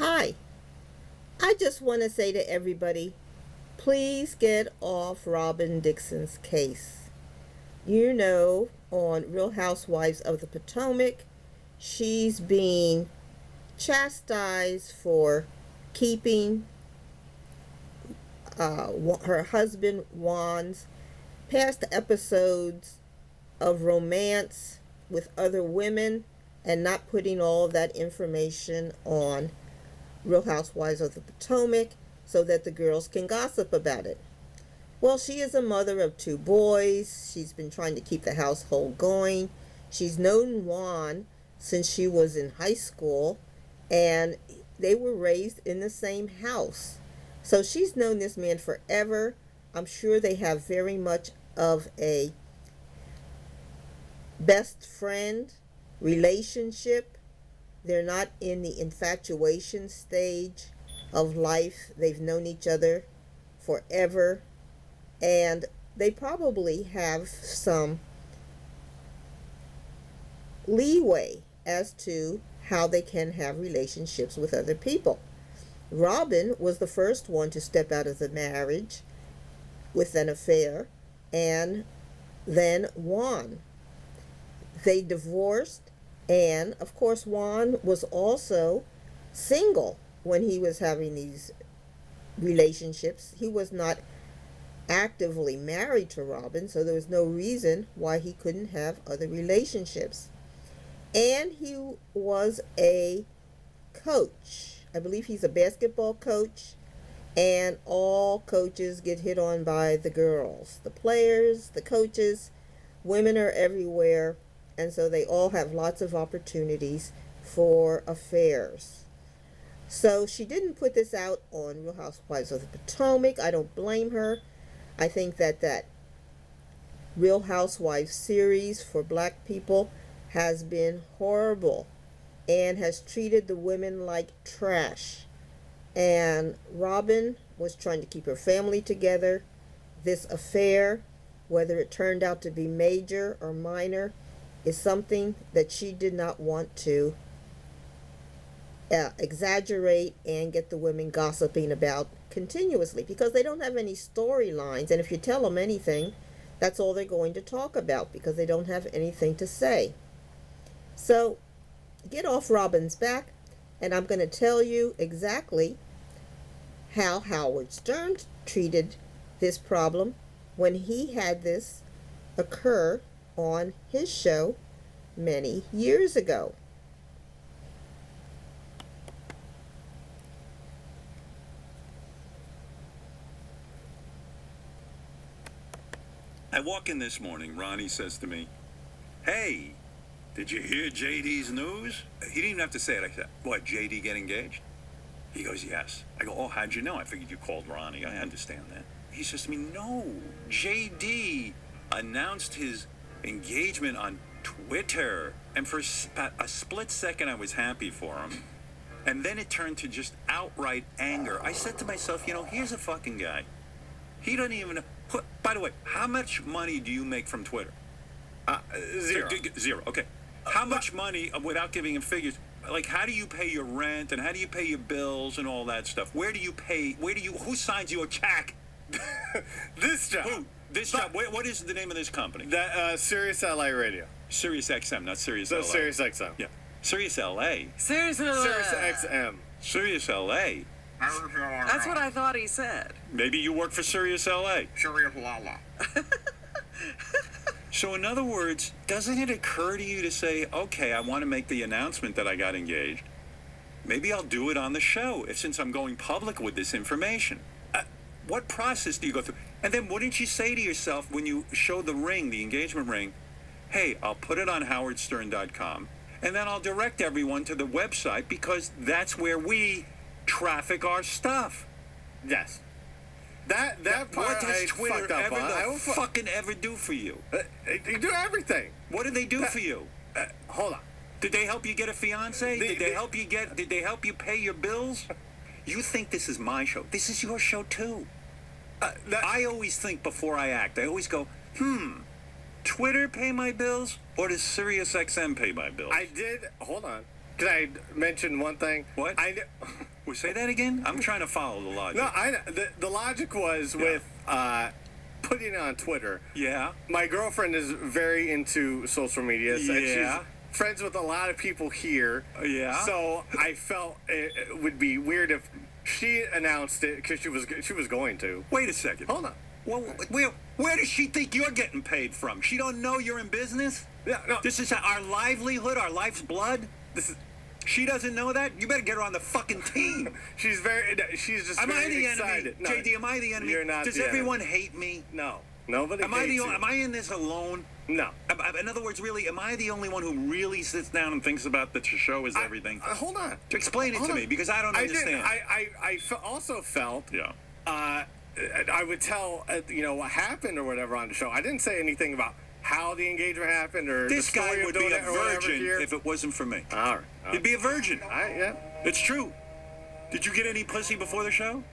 Hi, I just want to say to everybody, please get off Robyn Dixon's case. You know, on Real Housewives of the Potomac, she's being chastised for keeping her husband Juan's past episodes of romance with other women and not putting all of that information on Real Housewives of the Potomac so that the girls can gossip about it. Well, she is a mother of two boys. She's been trying to keep the household going. She's known Juan since she was in high school, and they were raised in the same house. So she's known this man forever. I'm sure they have very much of a best friend relationship. They're not in the infatuation stage of life. They've known each other forever, and they probably have some leeway as to how they can have relationships with other people. Robyn was the first one to step out of the marriage with an affair, and then Juan. They divorced, and of course Juan was also single when he was having these relationships. He was not actively married to Robyn, so there was no reason why he couldn't have other relationships. And he was a coach. I believe he's a basketball coach, and all coaches get hit on by the girls. The players, the coaches, women are everywhere, and so they all have lots of opportunities for affairs. So she didn't put this out on Real Housewives of the Potomac. I don't blame her. I think that Real Housewives series for black people has been horrible and has treated the women like trash. And Robyn was trying to keep her family together. This affair, whether it turned out to be major or minor, is something that she did not want to exaggerate and get the women gossiping about continuously, because they don't have any storylines, and if you tell them anything, that's all they're going to talk about because they don't have anything to say. So get off Robyn's back, and I'm going to tell you exactly how Howard Stern treated this problem when he had this occur on his show many years ago. I walk in this morning, Ronnie says to me, "Hey, did you hear JD's news?" He didn't even have to say it. I said, "What, JD get engaged?" He goes, "Yes." I go, "Oh, how'd you know?" I figured you called Ronnie. I understand that. He says to me, "No, JD announced his engagement on Twitter." And for a split second, I was happy for him. And then it turned to just outright anger. I said to myself, here's a fucking guy. He doesn't even put, by the way, how much money do you make from Twitter? Zero. Zero, okay. How much money, without giving him figures, like how do you pay your rent and how do you pay your bills and all that stuff? Who signs you a check? This job. Who? This job. What is the name of this company? That Sirius LA Radio. Sirius XM, not Sirius No, LA. Sirius XM. Yeah. Sirius LA. Sirius XM. Sirius LA. That's what I thought he said. Maybe you work for Sirius LA. Sirius Lala. So in other words, doesn't it occur to you to say, okay, I want to make the announcement that I got engaged. Maybe I'll do it on the show since I'm going public with this information. What process do you go through? And then wouldn't you say to yourself when you show the ring, the engagement ring, hey, I'll put it on howardstern.com and then I'll direct everyone to the website because that's where we traffic our stuff. Yes. That part what does Twitter fucked up ever do for you? They do everything. What do they do for you? Hold on. Did they help you get a fiance? Did they help you pay your bills? You think this is my show. This is your show too. I always think before I act. I always go, Twitter pay my bills or does Sirius XM pay my bills? Hold on. Can I mention one thing? What? Well, say that again? I'm trying to follow the logic. No, the logic was with putting it on Twitter. Yeah. My girlfriend is very into social media. So Yeah. she's friends with a lot of people here. Yeah. So I felt it would be weird if she announced it because she was going to. Wait a second. Hold on. Well, where does she think you're getting paid from? She don't know you're in business? Yeah, no. This is our livelihood, our life's blood? This is. She doesn't know that? You better get her on the fucking team. She's just Am I very the excited. enemy? JD, am I the enemy? You're not Does the everyone hate me? No. Nobody Am I hates you. am I in this alone? No. In other words, really, am I the only one who really sits down and thinks about that the show is everything? Hold on. Explain it to me, because I don't understand. I also felt. Yeah. I would tell what happened or whatever on the show. I didn't say anything about how the engagement happened or This the story guy of would doing be a it or whatever virgin here. if it wasn't for me. All right. He'd be a virgin. Yeah. It's true. Did you get any pussy before the show?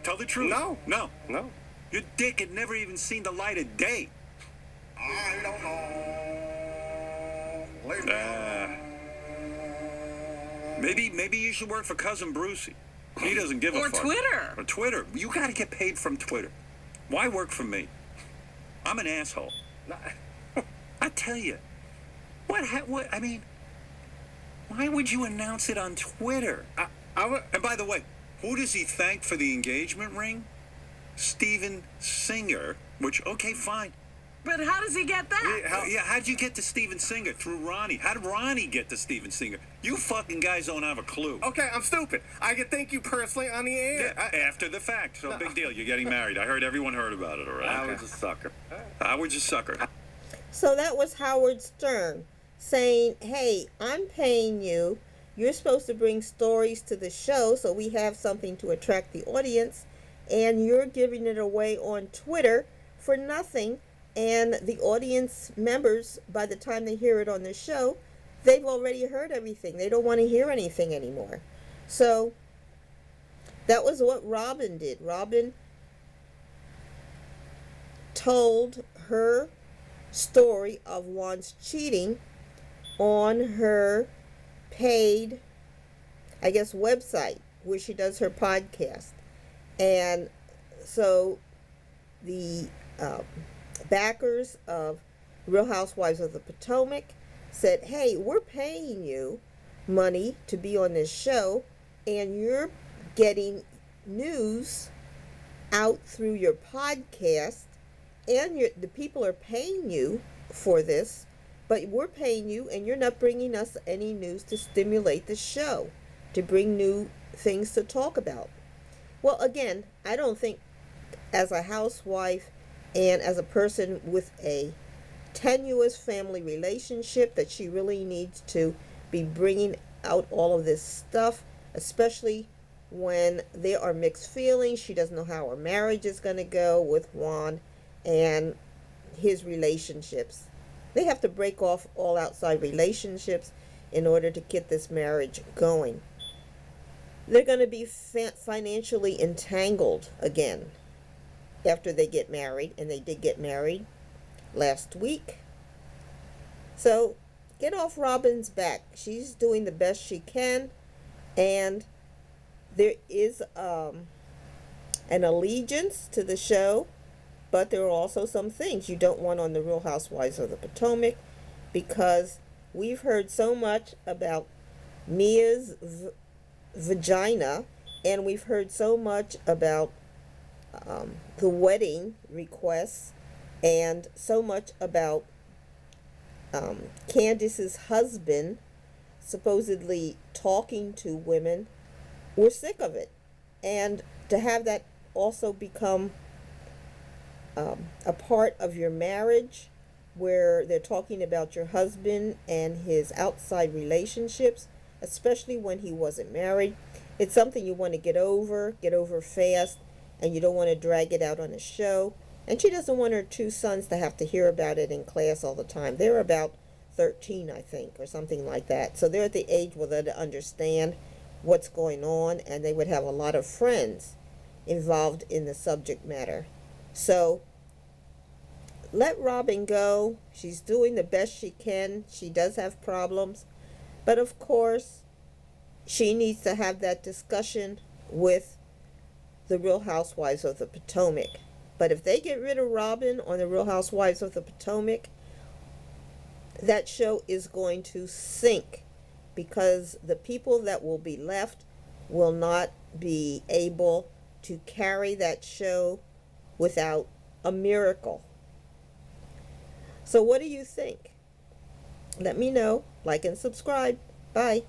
Tell the truth. No. No. No. Your dick had never even seen the light of day. I don't know. Maybe you should work for Cousin Brucey. He doesn't give a Or fuck. Twitter. Or Twitter. You got to get paid from Twitter. Why work for me? I'm an asshole. I tell you. What? I mean, why would you announce it on Twitter? And by the way, who does he thank for the engagement ring? Steven Singer, which, okay, fine. But how does he get that? How'd you get to Steven Singer? Through Ronnie. How did Ronnie get to Steven Singer? You fucking guys don't have a clue. Okay, I'm stupid. I can thank you personally on the air. Yeah, after the fact. So big deal. You're getting married. I heard everyone heard about it already. Howard's a sucker. Howard's a sucker. So that was Howard Stern saying, hey, I'm paying you. You're supposed to bring stories to the show so we have something to attract the audience. And you're giving it away on Twitter for nothing. And the audience members, by the time they hear it on the show, they've already heard everything. They don't want to hear anything anymore. So that was what Robyn did. Robyn told her story of Juan's cheating on her paid, I guess, website where she does her podcast. And so the backers of Real Housewives of the Potomac said, hey, we're paying you money to be on this show, and you're getting news out through your podcast, and the people are paying you for this, but we're paying you, and you're not bringing us any news to stimulate the show, to bring new things to talk about. Well, again, I don't think as a housewife and as a person with a tenuous family relationship that she really needs to be bringing out all of this stuff, especially when there are mixed feelings. She doesn't know how her marriage is going to go with Juan and his relationships. They have to break off all outside relationships in order to get this marriage going. They're going to be financially entangled again after they get married, and they did get married last week. So get off Robyn's back. She's doing the best she can, and there is an allegiance to the show, but there are also some things you don't want on the Real Housewives of the Potomac, because we've heard so much about Mia's vagina, and we've heard so much about the wedding requests, and so much about Candace's husband supposedly talking to women. We're sick of it. And to have that also become a part of your marriage, where they're talking about your husband and his outside relationships, especially when he wasn't married, it's something you want to get over fast, and you don't want to drag it out on a show. And she doesn't want her two sons to have to hear about it in class all the time. They're about 13, I think, or something like that. So they're at the age where they understand what's going on, and they would have a lot of friends involved in the subject matter. So let Robyn go. She's doing the best she can. She does have problems. But of course, she needs to have that discussion with the Real Housewives of the Potomac. But if they get rid of Robyn on the Real Housewives of the Potomac, that show is going to sink, because the people that will be left will not be able to carry that show without a miracle. So what do you think? Let me know. Like and subscribe. Bye.